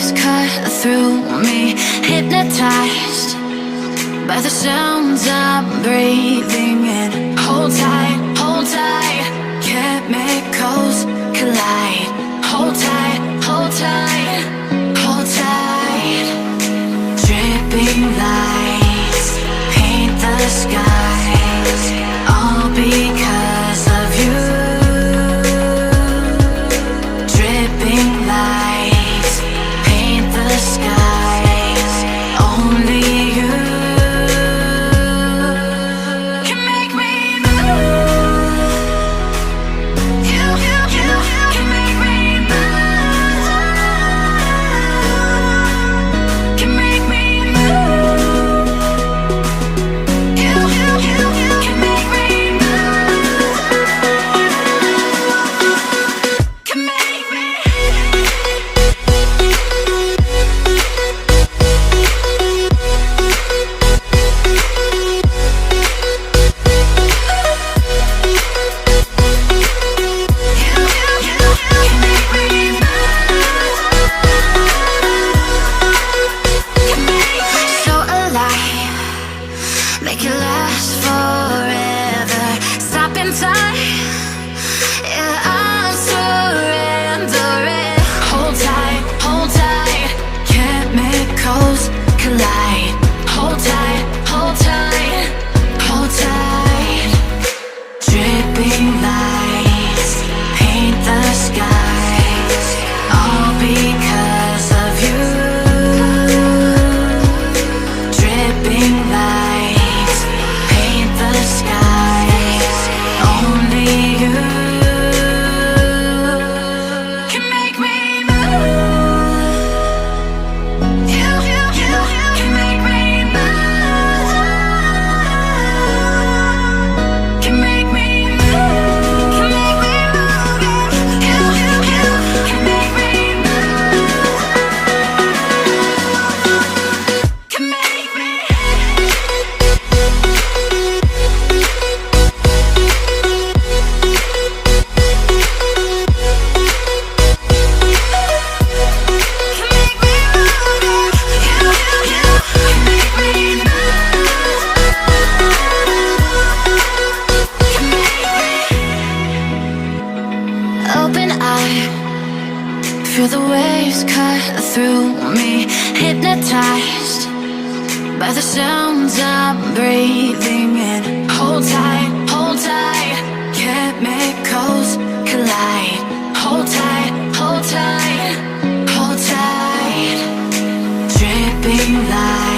waves cut through me, hypnotized by the sounds I'm breathing in. Hold tight, chemicals collide. Hold tight, hold tight, hold tight. Dripping lights paint the skies, all because of you. Dripping lights paint the skies, only you can make me move. You can make me move. Can make me move. You can make me move. Can make me. So alive, make it last forever. Stop in time, yeah, I'm surrendering. Hold tight, chemicals collide. Hold tight, hold tight, hold tight. Dripping lights paint the skies, all because of you. Dripping lights paint the skies, only you can make me move. You can make me move. Can make me move. Can make me move. You can make me move. Can make me. Open eye, feel the waves cut through me, hypnotized by the sounds I'm breathing in. Hold tight, chemicals collide. Hold tight, hold tight, hold tight. Dripping light